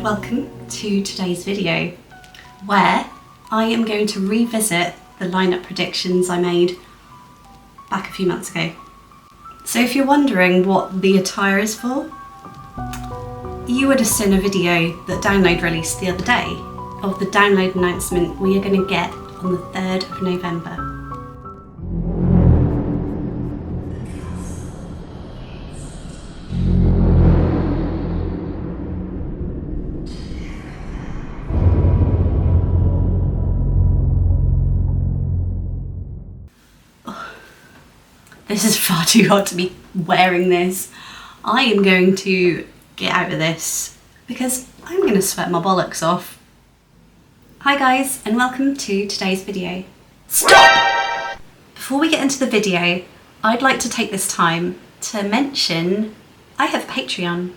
Welcome to today's video where I am going to revisit the lineup predictions I made back a few months ago. So if you're wondering what the attire is for, you would have seen a video that Download released the other day of the Download announcement we are going to get on the 3rd of November. This is far too hot to be wearing this. I am going to get out of this because I'm going to sweat my bollocks off. Hi guys, and welcome to today's video. Stop! Before we get into the video, I'd like to take this time to mention I have Patreon.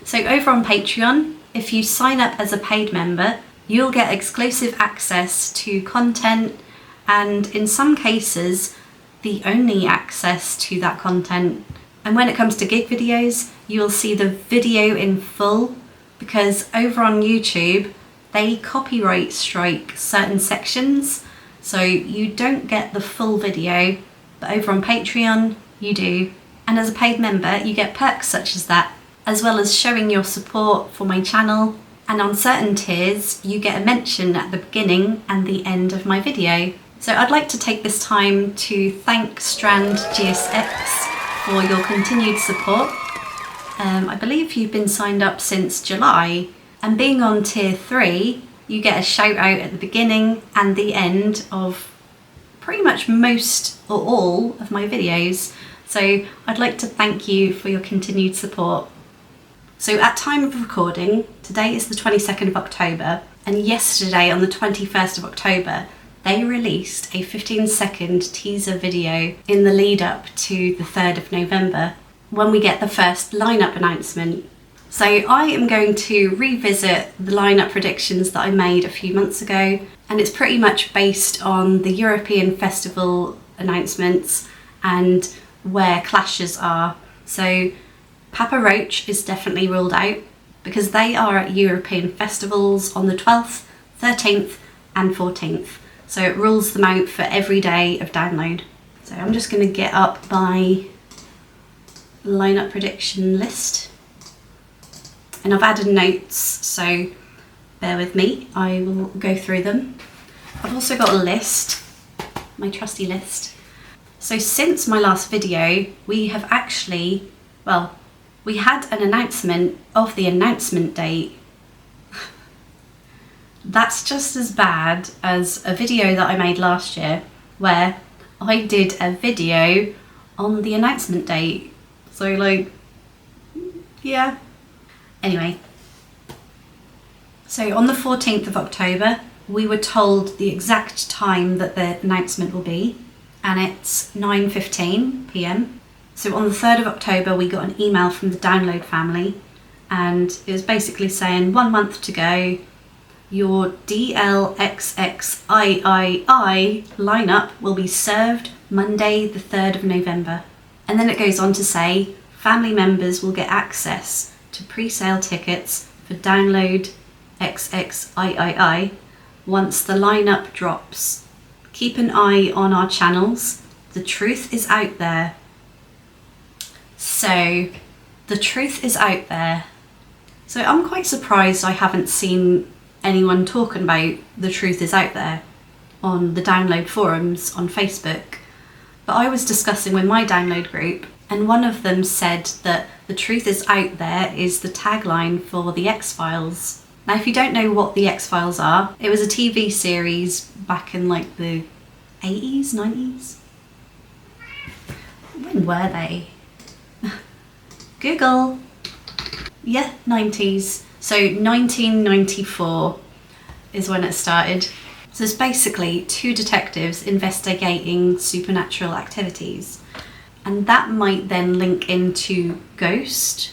So over on Patreon, if you sign up as a paid member, you'll get exclusive access to content and in some cases, the only access to that content. And when it comes to gig videos, you'll see the video in full because over on YouTube, they copyright strike certain sections. So you don't get the full video, but over on Patreon, you do. And as a paid member, you get perks such as that, as well as showing your support for my channel. And on certain tiers, you get a mention at the beginning and the end of my video. So I'd like to take this time to thank Strand GSX for your continued support. I believe you've been signed up since July, and being on tier 3, you get a shout out at the beginning and the end of pretty much most or all of my videos. So I'd like to thank you for your continued support. So at time of recording, today is the 22nd of October, and yesterday on the 21st of October, they released a 15-second teaser video in the lead up to the 3rd of November when we get the first lineup announcement. So I am going to revisit the lineup predictions that I made a few months ago, and it's pretty much based on the European Festival announcements and where clashes are. So Papa Roach is definitely ruled out because they are at European festivals on the 12th, 13th and 14th. So it rules them out for every day of Download. So I'm just going to get up my lineup prediction list. And I've added notes, so bear with me. I will go through them. I've also got a list, my trusty list. So since my last video, we have actually, we had an announcement of the announcement date. That's just as bad as a video that I made last year where I did a video on the announcement date. So yeah. Anyway. So on the 14th of October, we were told the exact time that the announcement will be, and it's 9:15 p.m. So on the 3rd of October, we got an email from the Download family, and it was basically saying 1 month to go. Your DLXXIII lineup will be served Monday the 3rd of November. And then it goes on to say family members will get access to pre-sale tickets for Download XXIII once the lineup drops. Keep an eye on our channels. The truth is out there. So, the truth is out there. So I'm quite surprised I haven't seen anyone talking about the truth is out there on the Download forums on Facebook. But I was discussing with my Download group, and one of them said that the truth is out there is the tagline for the X-Files. Now if you don't know what the X-Files are, it was a TV series back in the 80s, 90s? When were they? Google. Yeah, 90s. So 1994 is when it started. So it's basically 2 detectives investigating supernatural activities. And that might then link into Ghost.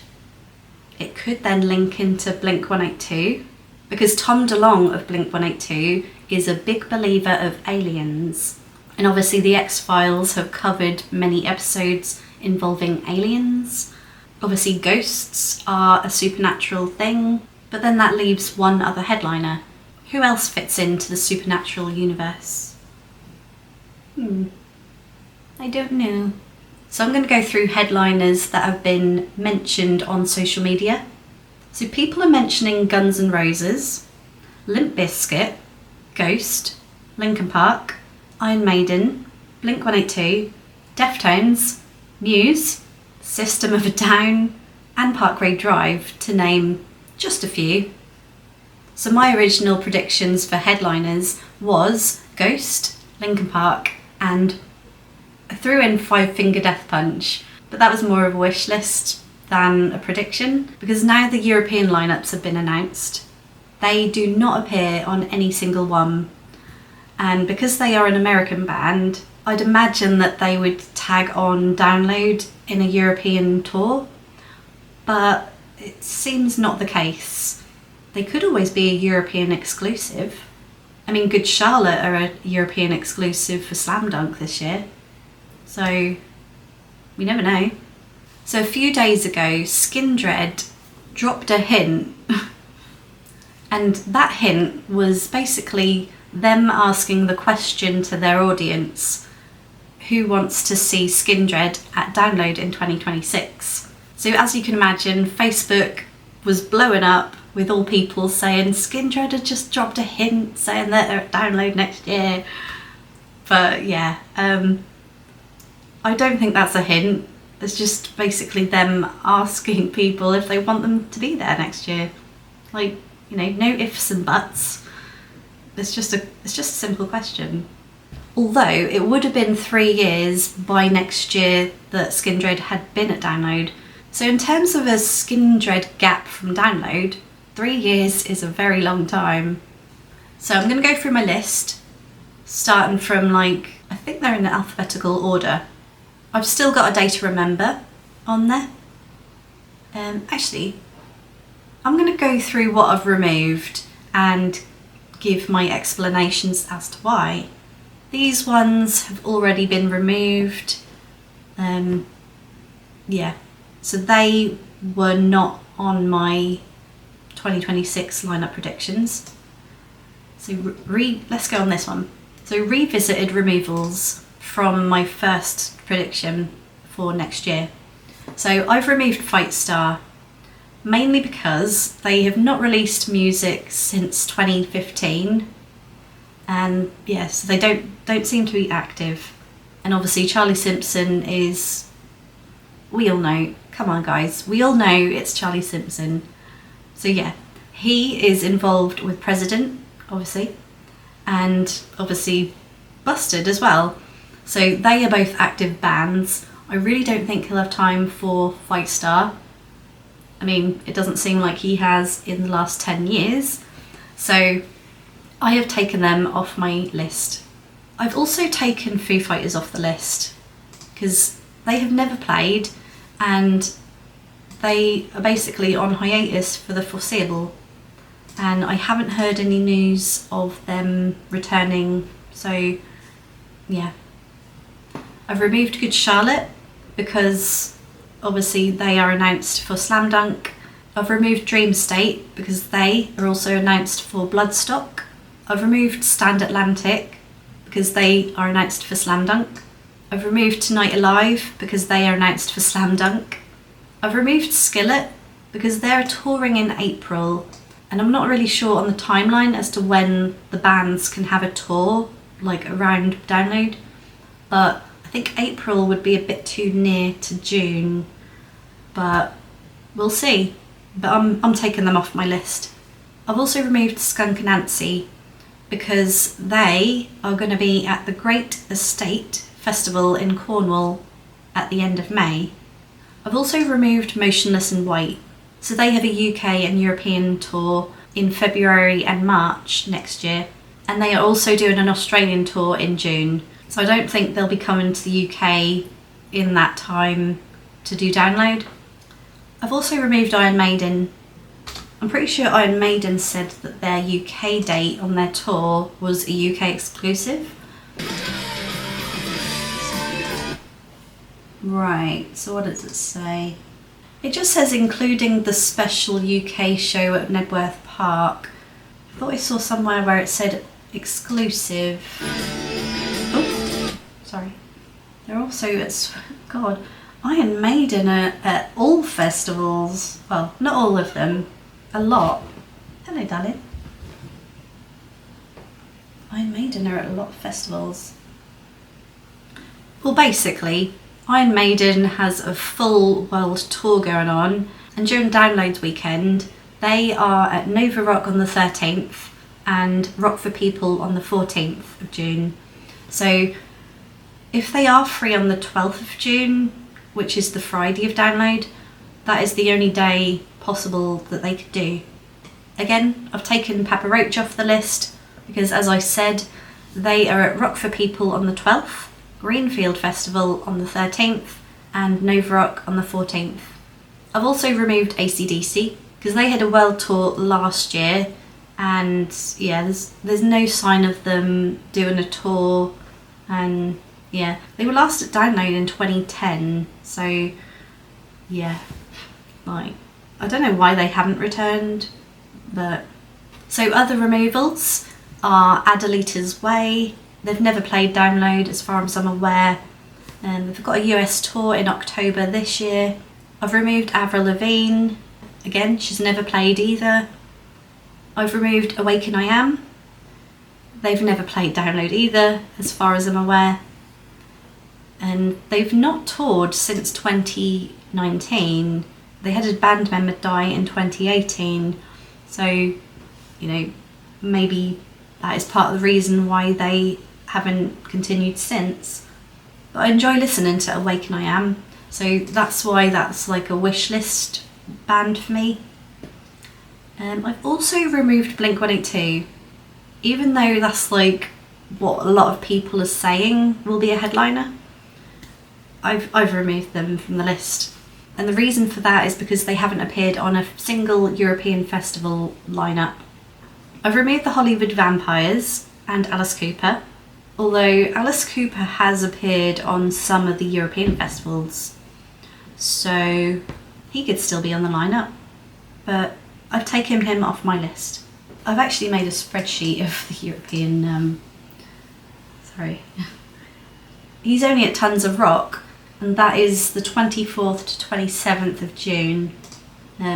It could then link into Blink-182 because Tom DeLonge of Blink-182 is a big believer of aliens. And obviously the X-Files have covered many episodes involving aliens. Obviously ghosts are a supernatural thing. But then that leaves one other headliner. Who else fits into the supernatural universe? I don't know. So I'm going to go through headliners that have been mentioned on social media. So people are mentioning Guns N' Roses, Limp Bizkit, Ghost, Linkin Park, Iron Maiden, Blink-182, Deftones, Muse, System of a Down, and Parkway Drive, to name just a few. So my original predictions for headliners was Ghost, Linkin Park, and I threw in Five Finger Death Punch, but that was more of a wish list than a prediction, because now the European lineups have been announced. They do not appear on any single one, and because they are an American band, I'd imagine that they would tag on Download in a European tour, but it seems not the case. They could always be a European exclusive. I mean, Good Charlotte are a European exclusive for Slam Dunk this year, so we never know. So a few days ago, Skindred dropped a hint, and that hint was basically them asking the question to their audience, who wants to see Skindred at Download in 2026? So as you can imagine, Facebook was blowing up with all people saying Skindred had just dropped a hint saying that they're at Download next year. But yeah, I don't think that's a hint. It's just basically them asking people if they want them to be there next year. Like, you know, no ifs and buts. It's just a simple question. Although it would have been 3 years by next year that Skindred had been at Download. So in terms of a Skindred gap from Download, 3 years is a very long time. So I'm going to go through my list, starting from I think they're in alphabetical order. I've still got a Day to Remember on there. Actually, I'm going to go through what I've removed and give my explanations as to why. These ones have already been removed. Yeah, so they were not on my 2026 lineup predictions. So let's go on this one. So revisited removals from my first prediction for next year. So I've removed Fightstar, mainly because they have not released music since 2015, and yes, they don't seem to be active. And obviously Charlie Simpson is, we all know, come on guys, we all know it's Charlie Simpson. So yeah, he is involved with President, obviously, and obviously Busted as well. So they are both active bands. I really don't think he'll have time for Fightstar. I mean, it doesn't seem like he has in the last 10 years. So I have taken them off my list. I've also taken Foo Fighters off the list because they have never played and they are basically on hiatus for the foreseeable. And I haven't heard any news of them returning, so yeah. I've removed Good Charlotte because obviously they are announced for Slam Dunk. I've removed Dream State because they are also announced for Bloodstock. I've removed Stand Atlantic because they are announced for Slam Dunk. I've removed Tonight Alive because they are announced for Slam Dunk. I've removed Skillet because they're touring in April, and I'm not really sure on the timeline as to when the bands can have a tour, around Download, but I think April would be a bit too near to June, but we'll see. But I'm taking them off my list. I've also removed Skunk Anansie because they are going to be at the Great Estate Festival in Cornwall at the end of May. I've also removed Motionless in White. So they have a UK and European tour in February and March next year. And they are also doing an Australian tour in June. So I don't think they'll be coming to the UK in that time to do Download. I've also removed Iron Maiden. I'm pretty sure Iron Maiden said that their UK date on their tour was a UK exclusive. Right, so what does it say? It just says including the special UK show at Knebworth Park. I thought I saw somewhere where it said exclusive. Oh, sorry. They're also at, God, Iron Maiden are at all festivals. Well, not all of them, a lot. Hello, darling. Iron Maiden are at a lot of festivals. Well, basically, Iron Maiden has a full world tour going on, and during Downloads weekend, they are at Nova Rock on the 13th and Rock for People on the 14th of June. So if they are free on the 12th of June, which is the Friday of Download, that is the only day possible that they could do. Again, I've taken Papa Roach off the list because, as I said, they are at Rock for People on the 12th, Greenfield Festival on the 13th, and Nova Rock on the 14th. I've also removed AC/DC because they had a world tour last year, and yeah, there's no sign of them doing a tour. And yeah, they were last at Download in 2010, so yeah, like, I don't know why they haven't returned, but... So other removals are Adelita's Way. They've never played Download as far as I'm aware, and they've got a US tour in October this year. I've removed Avril Lavigne. Again, she's never played either. I've removed Awaken I Am. They've never played Download either, as far as I'm aware. And they've not toured since 2019. They had a band member die in 2018. So, you know, maybe that is part of the reason why they haven't continued since. But I enjoy listening to Awaken I Am. So that's why that's like a wish list band for me. I've also removed Blink-182, even though that's like what a lot of people are saying will be a headliner. I've removed them from the list, and the reason for that is because they haven't appeared on a single European festival lineup. I've removed the Hollywood Vampires and Alice Cooper, although Alice Cooper has appeared on some of the European festivals, so he could still be on the lineup, but I've taken him off my list. I've actually made a spreadsheet of the European, He's only at Tons of Rock, and that is the 24th to 27th of June.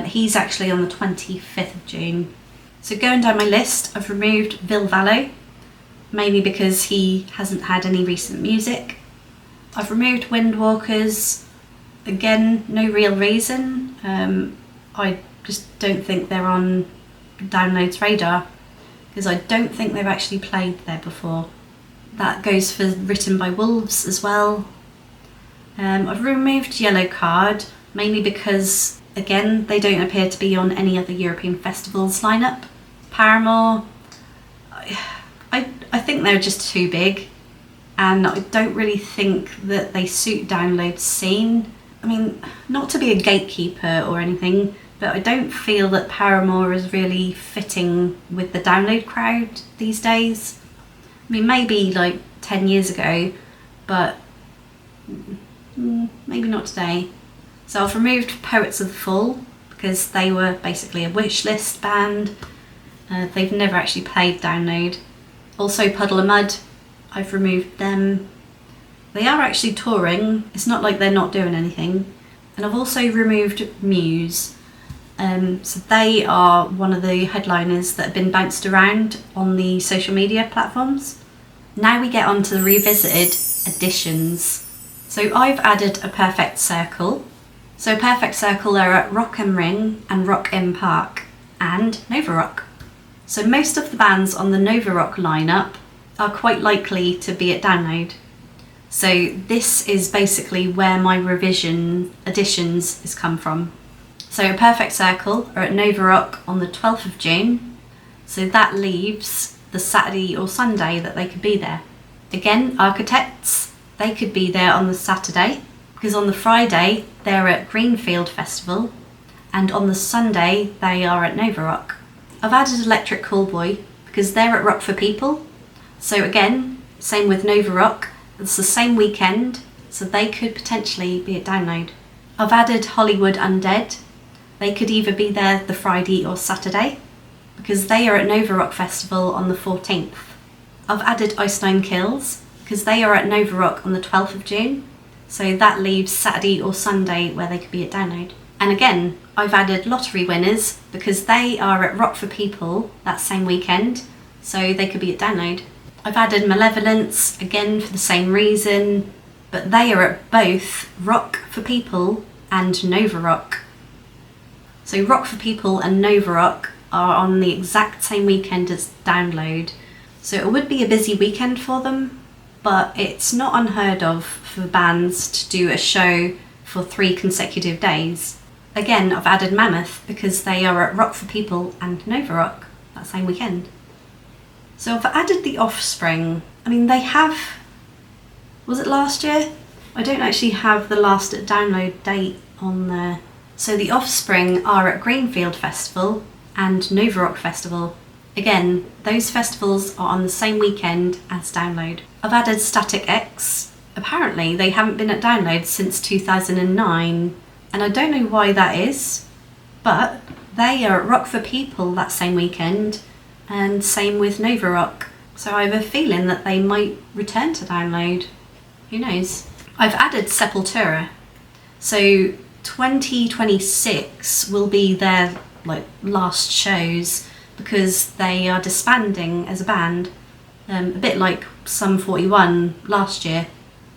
He's actually on the 25th of June. So going down my list, I've removed Vil Vallo, mainly because he hasn't had any recent music. I've removed Windwalkers, again, no real reason. I just don't think they're on Download's radar, because I don't think they've actually played there before. That goes for Written by Wolves as well. I've removed Yellow Card, mainly because, again, they don't appear to be on any other European festivals lineup. Paramore, I think they're just too big, and I don't really think that they suit Download's scene. I mean, not to be a gatekeeper or anything, but I don't feel that Paramore is really fitting with the Download crowd these days. I mean, maybe like 10 years ago, but maybe not today. So I've removed Poets of the Fall because they were basically a wish list band. They've never actually played Download. Also Puddle of Mudd, I've removed them. They are actually touring, it's not like they're not doing anything. And I've also removed Muse. So they are one of the headliners that have been bounced around on the social media platforms. Now we get on to the revisited editions. So I've added a Perfect Circle. So Perfect Circle are at Rock am Ring and Rock im Park and Nova Rock. So most of the bands on the Nova Rock lineup are quite likely to be at Download. So this is basically where my revision additions has come from. So Perfect Circle are at Nova Rock on the 12th of June. So that leaves the Saturday or Sunday that they could be there. Again, Architects, they could be there on the Saturday, because on the Friday they're at Greenfield Festival, and on the Sunday they are at Nova Rock. I've added Electric Callboy because they're at Rock for People. So again, same with Nova Rock, it's the same weekend, so they could potentially be at Download. I've added Hollywood Undead. They could either be there the Friday or Saturday, because they are at Nova Rock Festival on the 14th. I've added Ice Nine Kills, because they are at Nova Rock on the 12th of June. So that leaves Saturday or Sunday where they could be at Download. And again, I've added Lottery Winners because they are at Rock for People that same weekend, so they could be at Download. I've added Malevolence, again for the same reason, but they are at both Rock for People and Nova Rock. So Rock for People and Nova Rock are on the exact same weekend as Download. So it would be a busy weekend for them, but it's not unheard of for bands to do a show for 3 consecutive days. Again, I've added Mammoth because they are at Rock for People and Nova Rock that same weekend. So I've added The Offspring. I mean, they have... Was it last year? I don't actually have the last Download date on there. So The Offspring are at Greenfield Festival and Nova Rock Festival. Again, those festivals are on the same weekend as Download. I've added Static X. Apparently they haven't been at Download since 2009, and I don't know why that is, but they are at Rock for People that same weekend, and same with Nova Rock. So I have a feeling that they might return to Download. Who knows? I've added Sepultura. So 2026 will be their last shows because they are disbanding as a band, a bit like Sum 41 last year.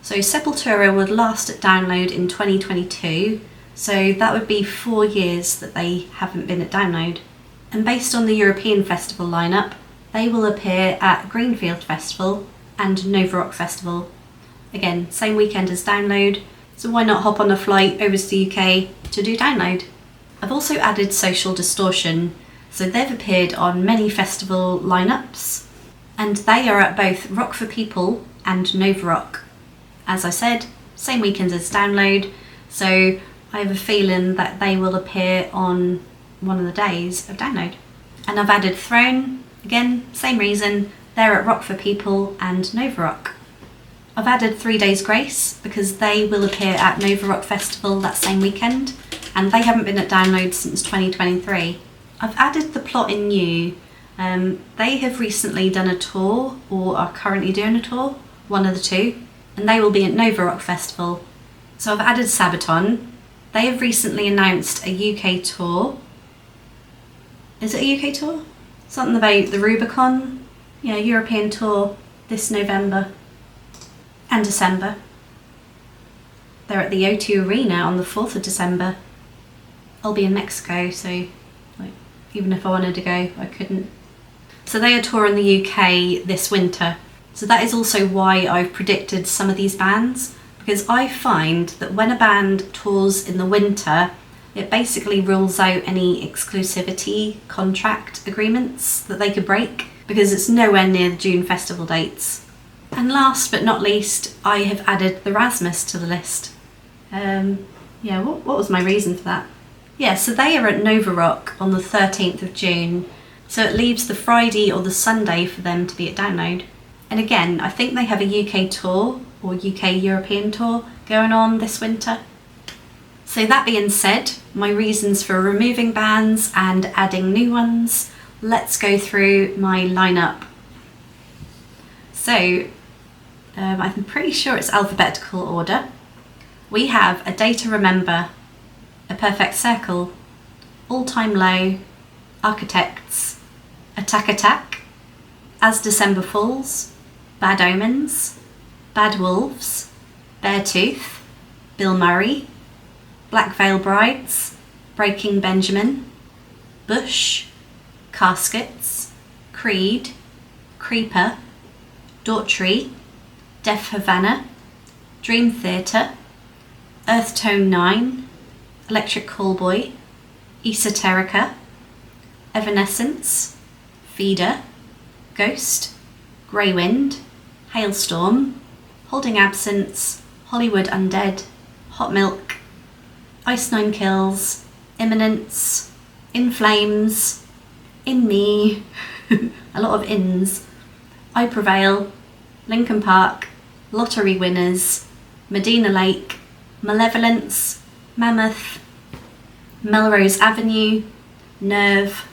So Sepultura would last at Download in 2022, so that would be 4 years that they haven't been at Download. And based on the European Festival lineup, they will appear at Greenfield Festival and Nova Rock Festival. Again, same weekend as Download, so why not hop on a flight over to the UK to do Download? I've also added Social Distortion, so they've appeared on many festival lineups, and they are at both Rock for People and Nova Rock. As I said, same weekend as Download, so I have a feeling that they will appear on one of the days of Download. And I've added Throne, again, same reason, they're at Rock for People and Nova Rock. I've added 3 Days Grace because they will appear at Nova Rock Festival that same weekend, and they haven't been at Download since 2023. I've added The Plotting You. They have recently done a tour, or are currently doing a tour, one of the two, and they will be at Nova Rock Festival. So I've added Sabaton. They have recently announced a UK tour. Is it a UK tour? Something about the Rubicon? Yeah, European tour this November and December. They're at the O2 Arena on the 4th of December. I'll be in Mexico, so even if I wanted to go, I couldn't. So they are touring the UK this winter. So that is also why I've predicted some of these bands, because I find that when a band tours in the winter, it basically rules out any exclusivity contract agreements that they could break, because it's nowhere near the June festival dates. And last but not least, I have added the Rasmus to the list. What was my reason for that? Yeah, so they are at Nova Rock on the 13th of June, so it leaves the Friday or the Sunday for them to be at Download. And again, I think they have a UK tour or UK European tour going on this winter. So that being said, my reasons for removing bands and adding new ones, let's go through my lineup. So I'm pretty sure it's alphabetical order. We have A Day to Remember, A Perfect Circle, All Time Low, Architects, Attack Attack, As December Falls, Bad Omens, Bad Wolves, Beartooth, Bill Murray, Black Veil Brides, Breaking Benjamin, Bush, Caskets, Creed, Creeper, Daughtry, Deaf Havana, Dream Theatre, Earth Tone 9, Electric Callboy, Esoterica, Evanescence, Feeder, Ghost, Grey Wind, Hailstorm, Holding Absence, Hollywood Undead, Hot Milk, Ice Nine Kills, Imminence, In Flames, In Me, a lot of ins, I Prevail, Linkin Park, Lottery Winners, Medina Lake, Malevolence, Mammoth, Melrose Avenue, Nerve.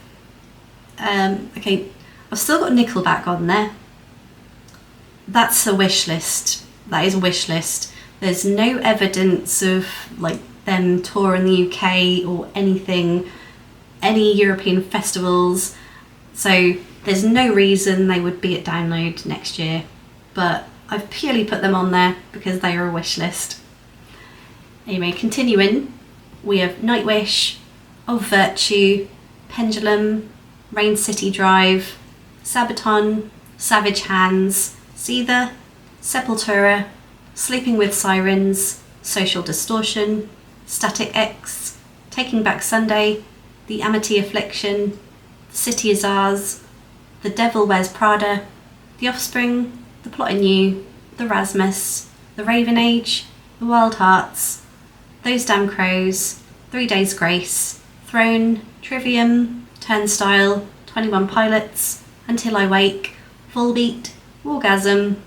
Okay, I've still got Nickelback on there. That's a wish list. That is a wish list. There's no evidence of like them touring the UK or anything, any European festivals. So there's no reason they would be at Download next year. But I've purely put them on there because they are a wish list. Anyway, continuing, we have Nightwish, Of Virtue, Pendulum, Rain City Drive, Sabaton, Savage Hands, Seether, Sepultura, Sleeping with Sirens, Social Distortion, Static X, Taking Back Sunday, The Amity Affliction, The City Is Ours, The Devil Wears Prada, The Offspring, The Plotting You, The Rasmus, The Raven Age, The Wild Hearts, Those Damn Crows, 3 Days Grace, Throne, Trivium, Turnstile, 21 Pilots, Until I Wake, Volbeat, Orgasm,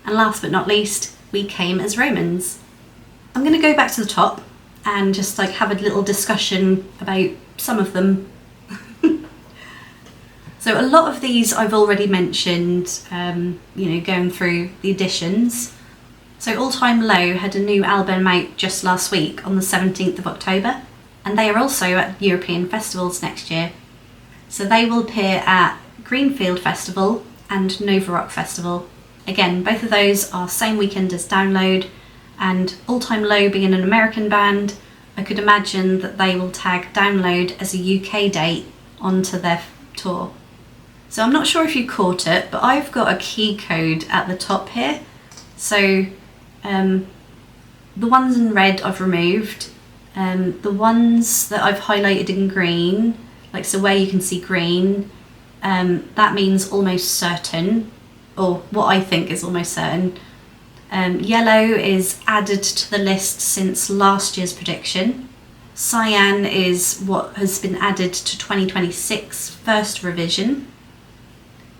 and last but not least, We Came as Romans. I'm going to go back to the top and just like have a little discussion about some of them. So a lot of these I've already mentioned, going through the editions. So All Time Low had a new album out just last week on the 17th of October, and they are also at European festivals next year. So they will appear at Greenfield Festival and Nova Rock Festival. Again, both of those are same weekend as Download, and All Time Low being an American band, I could imagine that they will tag Download as a UK date onto their tour. So I'm not sure if you caught it, but I've got a key code at the top here. So the ones in red I've removed. The ones that I've highlighted in green, like so where you can see green, that means almost certain, or what I think is almost certain. Yellow is added to the list since last year's prediction. Cyan is what has been added to 2026 first revision.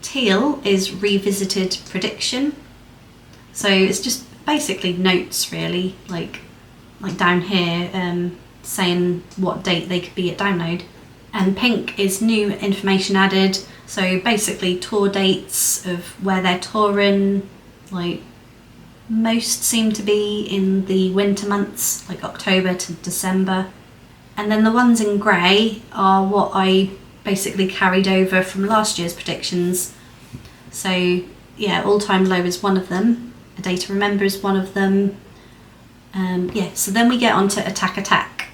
Teal is revisited prediction. So it's just basically notes really, like down here, saying what date they could be at Download. And pink is new information added, so basically tour dates of where they're touring, like most seem to be in the winter months, like October to December. And then the ones in grey are what I basically carried over from last year's predictions. So yeah, All Time Low is one of them, A Day to Remember is one of them. So then we get on to Attack Attack.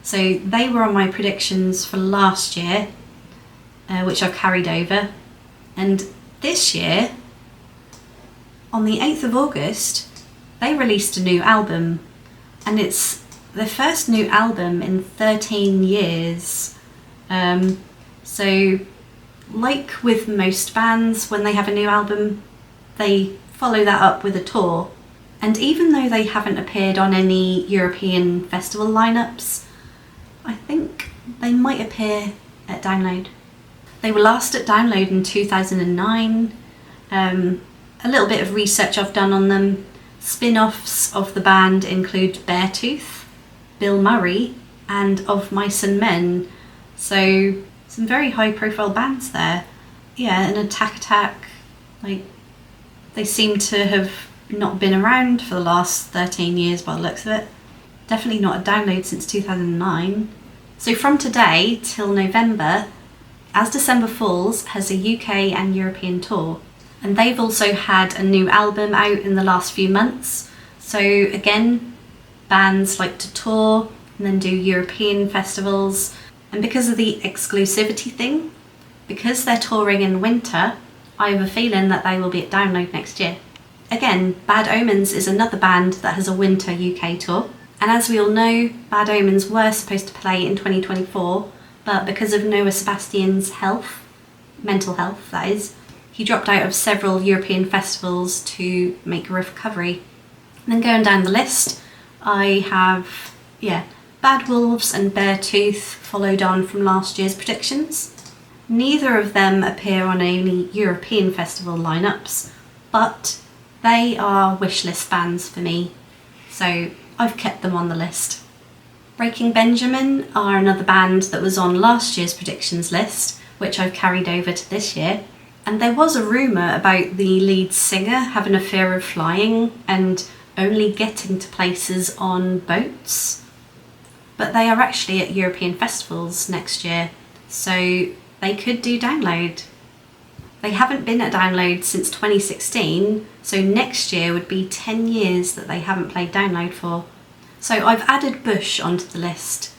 So they were on my predictions for last year, which I've carried over. And this year, on the 8th of August, they released a new album. And it's their first new album in 13 years. So like with most bands, when they have a new album, they follow that up with a tour. And even though they haven't appeared on any European festival lineups, I think they might appear at Download. They were last at Download in 2009. A little bit of research I've done on them. Spin-offs of the band include Beartooth, Bill Murray, and Of Mice and Men. So some very high-profile bands there. Yeah, and Attack Attack, like they seem to have not been around for the last 13 years by the looks of it. Definitely not a Download since 2009. So from today till November, As December Falls has a UK and European tour. And they've also had a new album out in the last few months. So again, bands like to tour and then do European festivals. And because of the exclusivity thing, because they're touring in winter, I have a feeling that they will be at Download next year. Again, Bad Omens is another band that has a winter UK tour. And as we all know, Bad Omens were supposed to play in 2024, but because of Noah Sebastian's health, mental health that is, he dropped out of several European festivals to make a recovery. And then going down the list, I have, Bad Wolves and Beartooth followed on from last year's predictions. Neither of them appear on any European festival lineups, but they are wishlist bands for me, so I've kept them on the list. Breaking Benjamin are another band that was on last year's predictions list, which I've carried over to this year. And there was a rumour about the lead singer having a fear of flying and only getting to places on boats. But they are actually at European festivals next year, so they could do Download. They haven't been at Download since 2016, so next year would be 10 years that they haven't played Download for. So I've added Bush onto the list.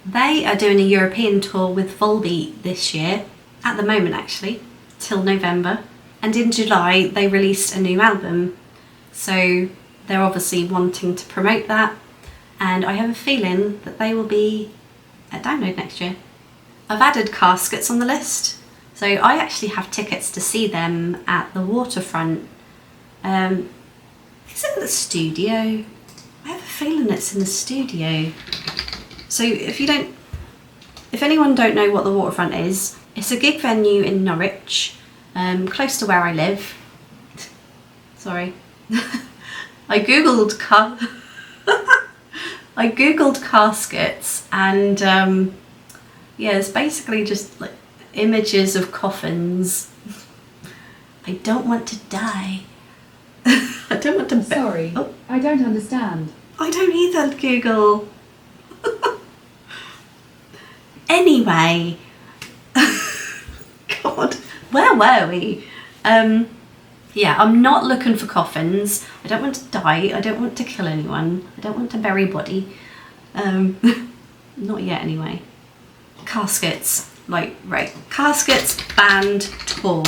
They are doing a European tour with Volbeat this year, at the moment actually, till November. And in July they released a new album. So they're obviously wanting to promote that. And I have a feeling that they will be at Download next year. I've added Caskets on the list. So I actually have tickets to see them at the Waterfront. Is it the studio? I have a feeling it's in the studio. So if anyone don't know what the Waterfront is, it's a gig venue in Norwich, close to where I live. Sorry. I googled caskets and yeah, it's basically just like images of coffins. I don't want to die. I don't want to. Sorry, I don't understand. I don't either, Google. Anyway, God, where were we? Yeah, I'm not looking for coffins. I don't want to die. I don't want to kill anyone. I don't want to bury body. Not yet, anyway. Caskets, right. Caskets band tour.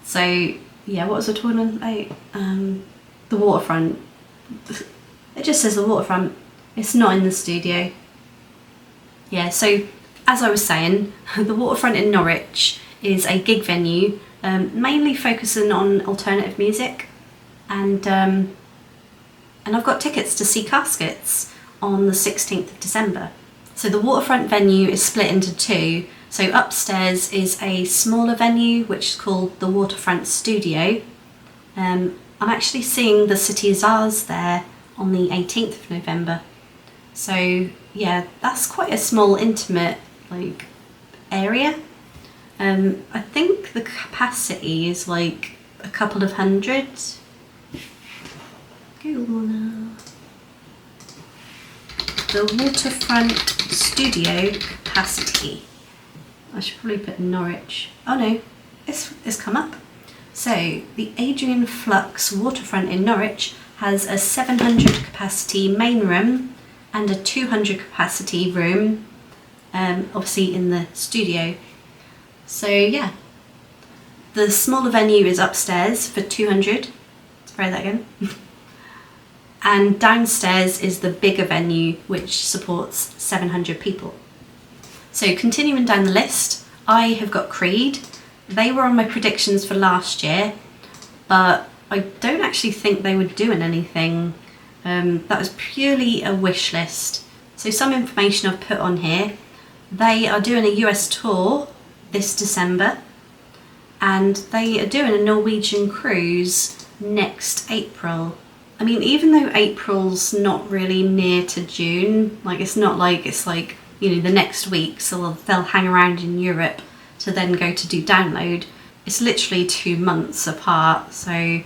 So yeah, what was the tournament about? The Waterfront. It just says the Waterfront. It's not in the studio. Yeah, so as I was saying, the Waterfront in Norwich is a gig venue, mainly focusing on alternative music, and I've got tickets to see Caskets on the 16th of December. So the Waterfront venue is split into two. So upstairs is a smaller venue which is called the Waterfront Studio. I'm actually seeing the City Is Ours there on the 18th of November. So yeah, that's quite a small, intimate like area. I think the capacity is like a couple of hundred. Google now. The Waterfront Studio capacity. I should probably put Norwich. Oh no, it's come up. So the Adrian Flux Waterfront in Norwich has a 700 capacity main room and a 200 capacity room, obviously in the studio. So yeah, the smaller venue is upstairs for 200. Let's try that again. And downstairs is the bigger venue which supports 700 people. So continuing down the list, I have got Creed. They were on my predictions for last year, but I don't actually think they were doing anything. That was purely a wish list. So some information I've put on here. They are doing a US tour this December, and they are doing a Norwegian cruise next April. I mean, even though April's not really near to June, like it's not like it's like, you know, the next week, so they'll hang around in Europe to then go to do Download. It's literally 2 months apart, so I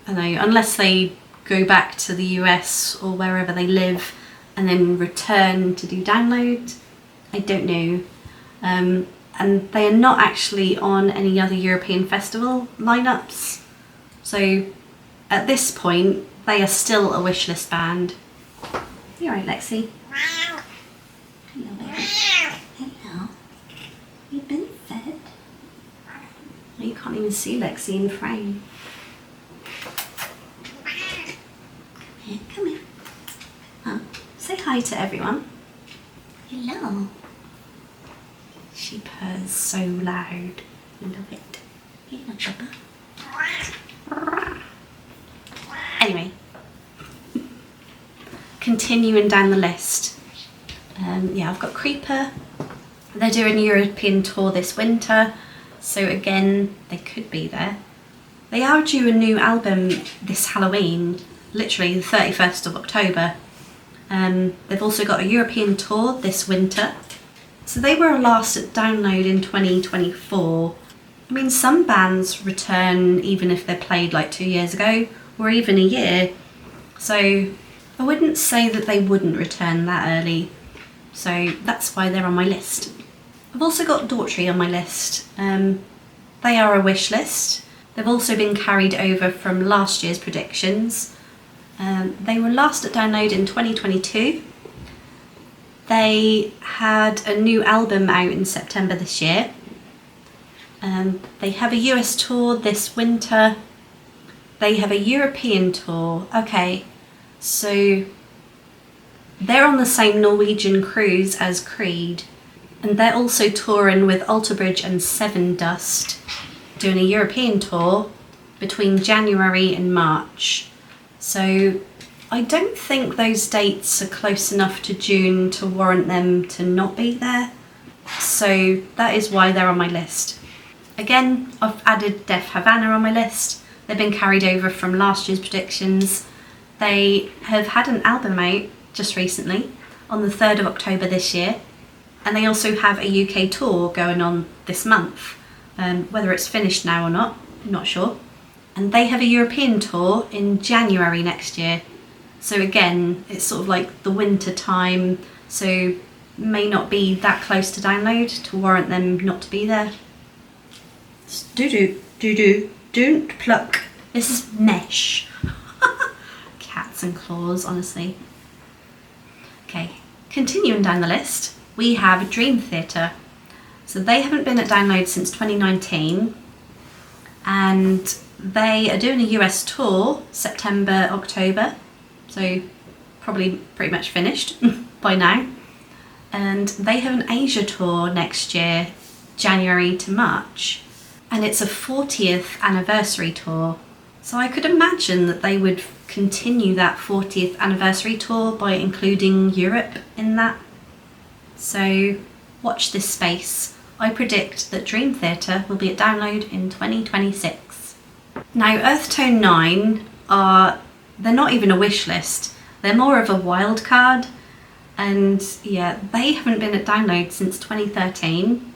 don't know, unless they go back to the US or wherever they live and then return to do Download, I don't know. And they are not actually on any other European festival lineups, so at this point they are still a wishlist band. You alright, Lexi? Hello, baby. Hello. You've been fed? Oh, you can't even see Lexi in the frame. Come here. Oh, say hi to everyone. Hello. She purrs so loud. I love it. Hello, Chopper. Anyway, continuing down the list. Yeah, I've got Creeper. They're doing a European tour this winter, so again, they could be there. They are due a new album this Halloween, literally the 31st of October. They've also got a European tour this winter. So they were last at Download in 2024. I mean, some bands return even if they're played like 2 years ago or even a year. So I wouldn't say that they wouldn't return that early. So that's why they're on my list. I've also got Daughtry on my list. They are a wish list. They've also been carried over from last year's predictions. They were last at Download in 2022. They had a new album out in September this year. They have a US tour this winter. They have a European tour. Okay, so they're on the same Norwegian cruise as Creed, and they're also touring with Alter Bridge and Sevendust, doing a European tour between January and March. So I don't think those dates are close enough to June to warrant them to not be there. So that is why they're on my list. Again, I've added Def Havana on my list. They've been carried over from last year's predictions. They have had an album out just recently on the 3rd of October this year. And they also have a UK tour going on this month. Whether it's finished now or not, I'm not sure. And they have a European tour in January next year. So again, it's sort of like the winter time, so may not be that close to Download to warrant them not to be there. Don't pluck. This is mesh. Cats and claws, honestly. Okay, continuing down the list, we have Dream Theater. So they haven't been at Download since 2019, and they are doing a US tour September, October, so probably pretty much finished by now. And they have an Asia tour next year, January to March, and it's a 40th anniversary tour. So I could imagine that they would continue that 40th anniversary tour by including Europe in that. So watch this space. I predict that Dream Theater will be at Download in 2026. Now, Earthtone 9 they're not even a wish list. They're more of a wild card. And yeah, they haven't been at Download since 2013.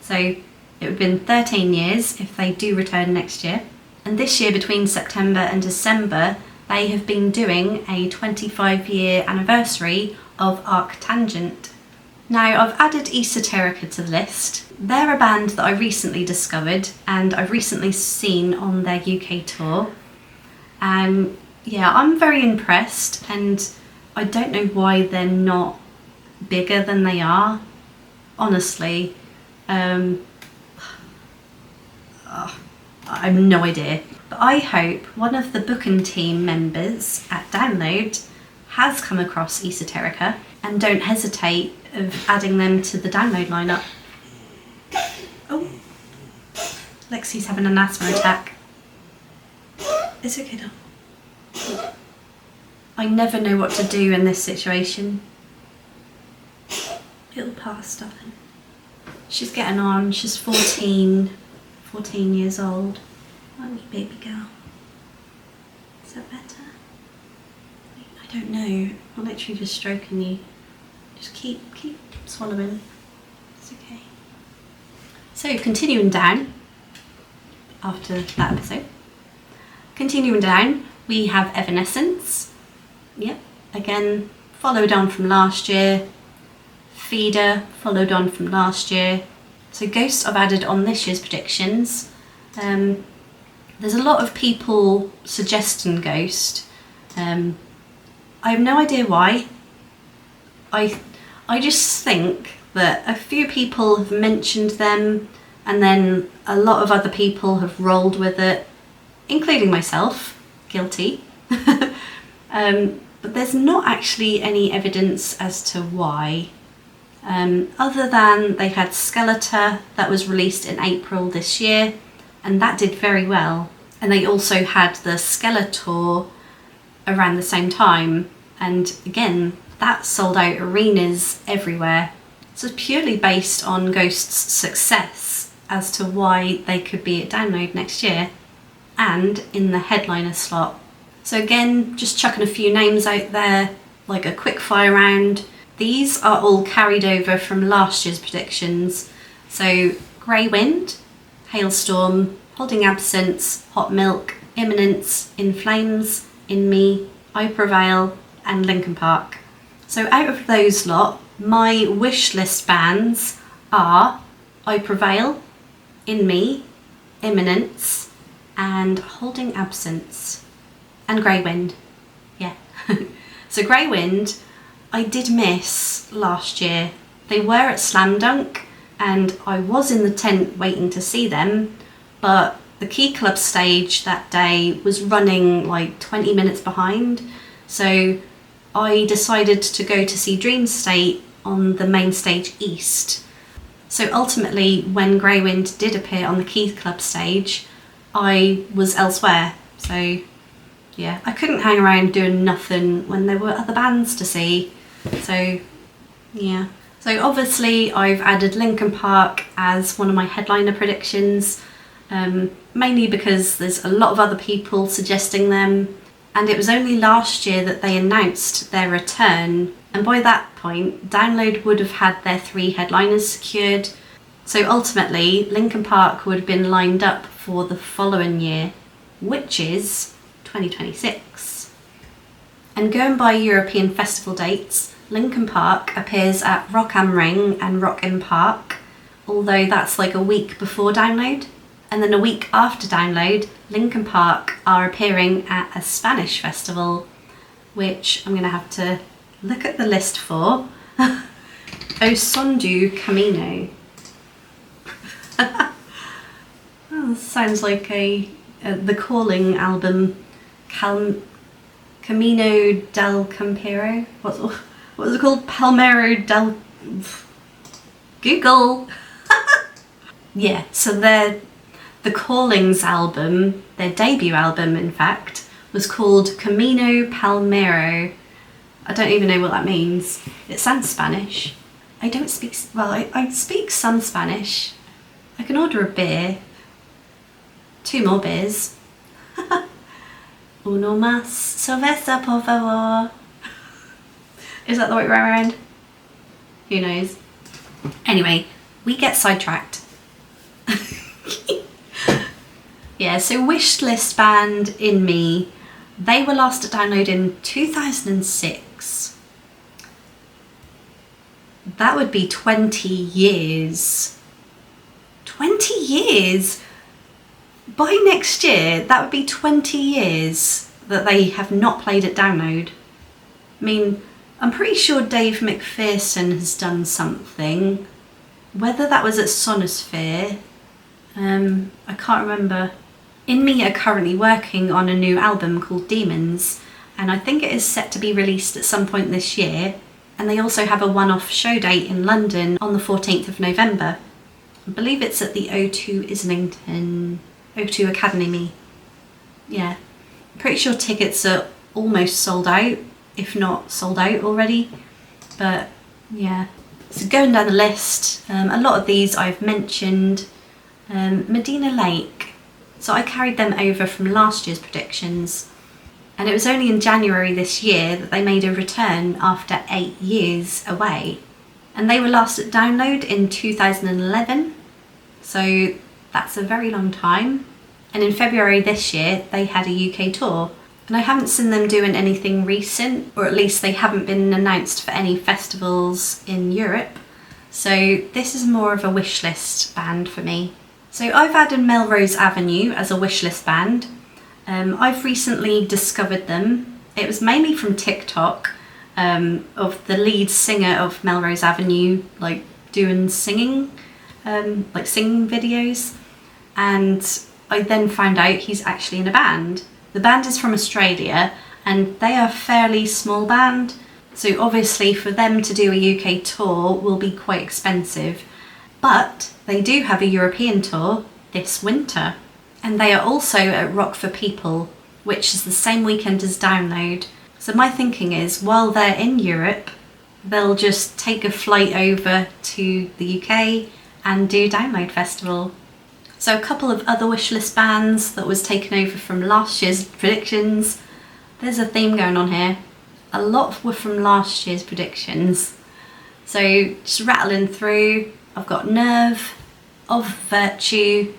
So it would have been 13 years if they do return next year. And this year, between September and December, they have been doing a 25-year anniversary of Arctangent. Now, I've added Esoterica to the list. They're a band that I recently discovered and I've recently seen on their UK tour. And yeah, I'm very impressed, and I don't know why they're not bigger than they are. Honestly, I have no idea. But I hope one of the booking team members at Download has come across Esoterica and don't hesitate of adding them to the Download lineup. Oh, Lexi's having an asthma attack. It's okay, though. I never know what to do in this situation. It'll pass, darling. She's getting on. She's 14 years old. Aren't you, baby girl? Is that better? I don't know. I'm literally just stroking you. Just keep swallowing. It's okay. So, continuing down after that episode. Continuing down, we have Evanescence. Yep, again, followed on from last year. Feeder, followed on from last year. So Ghost I've added on this year's predictions. There's a lot of people suggesting Ghost. I have no idea why. I just think that a few people have mentioned them, and then a lot of other people have rolled with it, including myself, guilty. But there's not actually any evidence as to why. Other than they had Skeletor that was released in April this year, and that did very well. And they also had the Skeletor around the same time, and again, that sold out arenas everywhere. So it's purely based on Ghost's success as to why they could be at Download next year and in the headliner slot. So again, just chucking a few names out there. like a quick fire round. These are all carried over from last year's predictions. So Grey Wind, Hailstorm, Holding Absence, Hot Milk, Imminence, In Flames, In Me, I Prevail and Linkin Park. So out of those lot, my wish list bands are I Prevail, In Me, Imminence and Holding Absence and Grey Wind. Yeah. So Grey Wind, I did miss last year. They were at Slam Dunk and I was in the tent waiting to see them, but the Key Club stage that day was running like 20 minutes behind, so I decided to go to see Dream State on the main stage east. So ultimately, when Grey Wind did appear on the Key Club stage, I was elsewhere. So yeah, I couldn't hang around doing nothing when there were other bands to see. So yeah. So obviously I've added Linkin Park as one of my headliner predictions, mainly because there's a lot of other people suggesting them, and it was only last year that they announced their return, and by that point Download would have had their 3 headliners secured. So ultimately Linkin Park would have been lined up for the following year, which is 2026. And going by European festival dates, Linkin Park appears at Rock am Ring and Rock im Park, although that's like a week before Download. And then a week after Download, Linkin Park are appearing at a Spanish festival, which I'm going to have to look at the list for. O Son do Camino. Oh, sounds like the Calling album, Camino del Campero. What was it called? Palmero del... Google! Yeah, so the Callings album, their debut album in fact, was called Camino Palmero. I don't even know what that means. It sounds Spanish. I don't speak... Well, I speak some Spanish. I can order a beer. 2 more beers. Uno más cerveza, por favor. Is that the right way around? Who knows? Anyway, we get sidetracked. Yeah, so Wishlist band In Me, they were last at Download in 2006. That would be 20 years. 20 years? By next year, that would be 20 years that they have not played at Download. I mean, I'm pretty sure Dave McPherson has done something. Whether that was at Sonosphere, I can't remember. In Me are currently working on a new album called Demons, and I think it is set to be released at some point this year. And they also have a one-off show date in London on the 14th of November. I believe it's at the O2 Islington, O2 Academy. Yeah, I'm pretty sure tickets are almost sold out, if not sold out already. But yeah, so going down the list, a lot of these I've mentioned. Medina Lake, so I carried them over from last year's predictions, and it was only in January this year that they made a return after 8 years away, and they were last at Download in 2011, so that's a very long time. And in February this year they had a UK tour, and I haven't seen them doing anything recent, or at least they haven't been announced for any festivals in Europe, so this is more of a wishlist band for me. So I've added Melrose Avenue as a wishlist band. I've recently discovered them. It was mainly from TikTok, of the lead singer of Melrose Avenue, like doing singing, like singing videos. And I then found out he's actually in a band. The band is from Australia and they are a fairly small band. So obviously for them to do a UK tour will be quite expensive. But they do have a European tour this winter, and they are also at Rock for People, which is the same weekend as Download. So my thinking is, while they're in Europe, they'll just take a flight over to the UK and do Download Festival. So a couple of other wishlist bands that was taken over from last year's predictions. There's a theme going on here. a lot were from last year's predictions. So just rattling through, I've got Nerve, Of Virtue,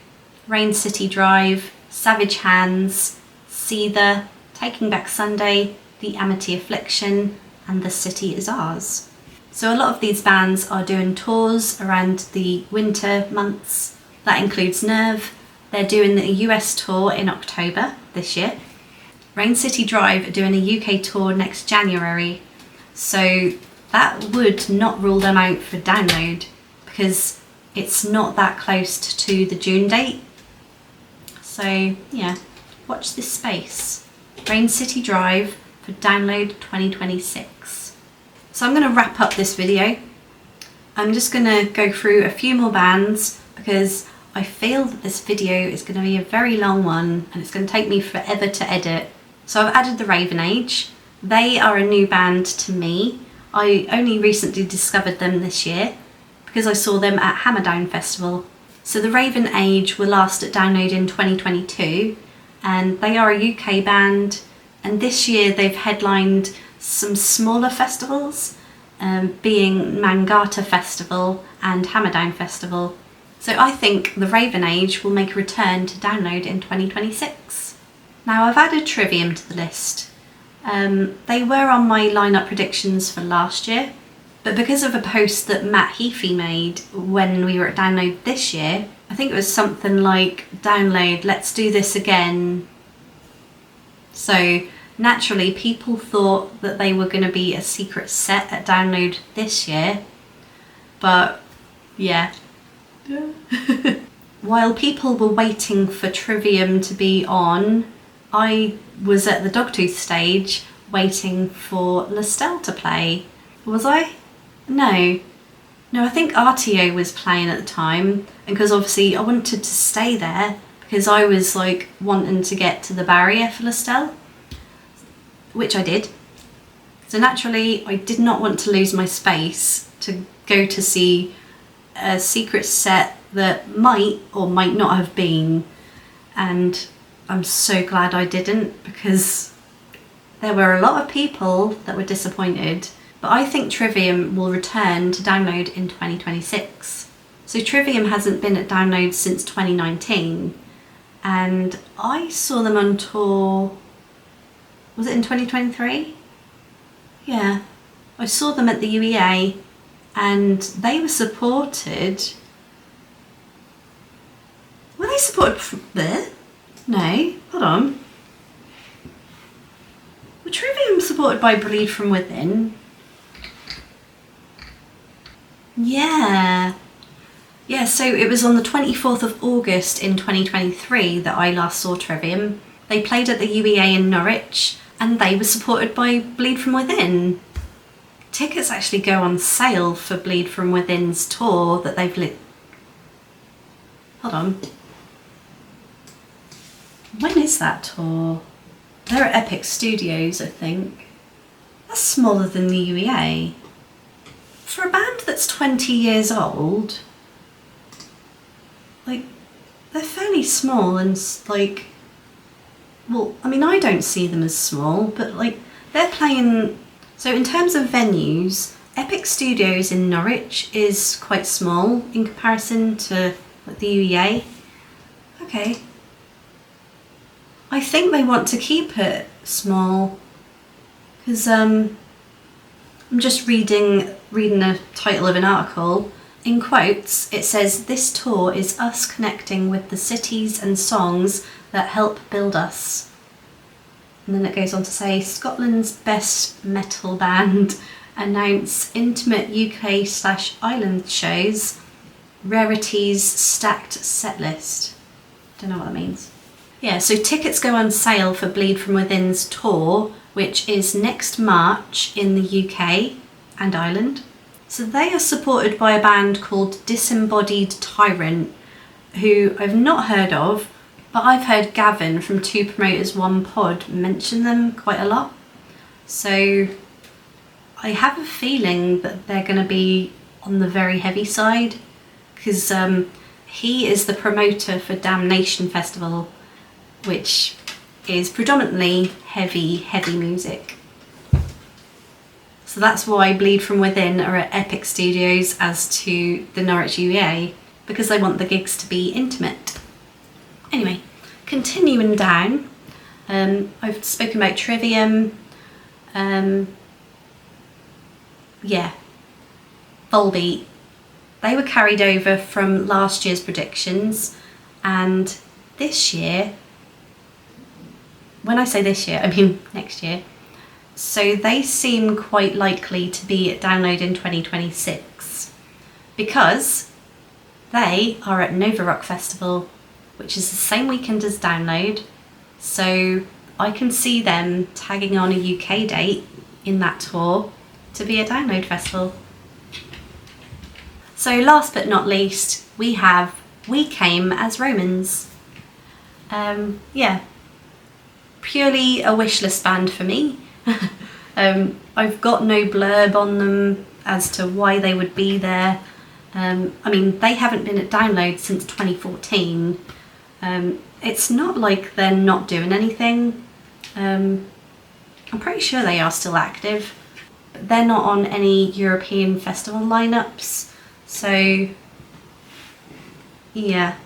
Rain City Drive, Savage Hands, Seether, Taking Back Sunday, The Amity Affliction, and The City Is Ours. So a lot of these bands are doing tours around the winter months. That includes Nerve. They're doing the US tour in October this year. Rain City Drive are doing a UK tour next January. So that would not rule them out for Download because it's not that close to the June date. So yeah, watch this space. Rain City Drive for Download 2026. So I'm going to wrap up this video. I'm just going to go through a few more bands because I feel that this video is going to be a very long one and it's going to take me forever to edit. So I've added the Raven Age. They are a new band to me. I only recently discovered them this year because I saw them at Hammerdown Festival. So the Raven Age were last at Download in 2022 and they are a UK band, and this year they've headlined some smaller festivals, being Mangata Festival and Hammerdown Festival. So I think the Raven Age will make a return to Download in 2026. Now I've added Trivium to the list. They were on my lineup predictions for last year, but because of a post that Matt Heafy made when we were at Download this year, I think it was something like, Download, let's do this again. So naturally people thought that they were going to be a secret set at Download this year, but yeah. While people were waiting for Trivium to be on, I was at the Dogtooth stage waiting for Lestelle to play. Was I? No, I think RTO was playing at the time, and because obviously I wanted to stay there because I was like wanting to get to the barrier for Lestelle, which I did. So naturally I did not want to lose my space to go to see a secret set that might or might not have been, and I'm so glad I didn't because there were a lot of people that were disappointed. But I think Trivium will return to Download in 2026. So Trivium hasn't been at Download since 2019, and I saw them on tour, was it in 2023? Yeah, I saw them at the UEA and they were supported. Were they supported there? No, hold on. Were Trivium supported by Bleed From Within? Yeah, so it was on the 24th of August in 2023 that I last saw Trivium. They played at the UEA in Norwich and they were supported by Bleed From Within. Tickets actually go on sale for Bleed From Within's tour that they've Hold on. When is that tour? They're at Epic Studios, I think. That's smaller than the UEA. For a band that's 20 years old, like, they're fairly small and like, well, I mean, I don't see them as small, but like, they're playing, so in terms of venues, Epic Studios in Norwich is quite small in comparison to like, the UEA. Okay. I think they want to keep it small because I'm just reading the title of an article. In quotes, it says, "This tour is us connecting with the cities and songs that help build us." And then it goes on to say, Scotland's best metal band announce intimate UK/Ireland shows, rarities stacked set list. Don't know what that means. Yeah, so tickets go on sale for Bleed From Within's tour, which is next March in the UK and Ireland. So they are supported by a band called Disembodied Tyrant, who I've not heard of, but I've heard Gavin from Two Promoters One Pod mention them quite a lot. So I have a feeling that they're going to be on the very heavy side because he is the promoter for Damnation Festival, which is predominantly heavy music. So that's why Bleed From Within are at Epic Studios as to the Norwich UEA, because they want the gigs to be intimate. Anyway, continuing down, I've spoken about Trivium, Volbeat. They were carried over from last year's predictions, and this year, when I say this year, I mean next year, so they seem quite likely to be at Download in 2026 because they are at Nova Rock Festival, which is the same weekend as Download, so I can see them tagging on a UK date in that tour to be at Download Festival. So last but not least, we have We Came as Romans. Purely a wish list band for me. I've got no blurb on them as to why they would be there. I mean, they haven't been at Download since 2014. It's not like they're not doing anything. I'm pretty sure they are still active, but they're not on any European festival lineups. So yeah,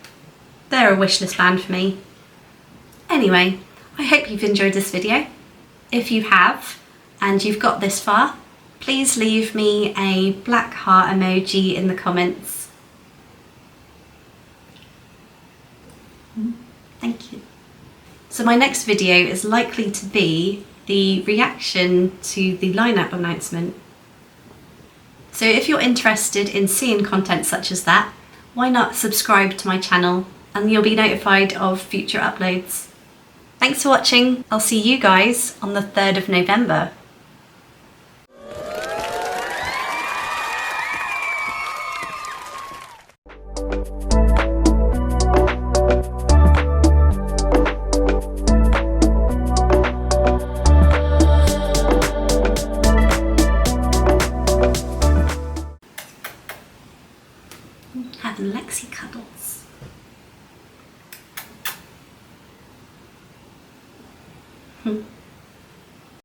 they're a wishlist band for me. Anyway, I hope you've enjoyed this video. If you have, and you've got this far, please leave me a black heart emoji in the comments. Thank you. So my next video is likely to be the reaction to the lineup announcement. So if you're interested in seeing content such as that, why not subscribe to my channel and you'll be notified of future uploads. Thanks for watching. I'll see you guys on the 3rd of November. Having Lexi cuddles.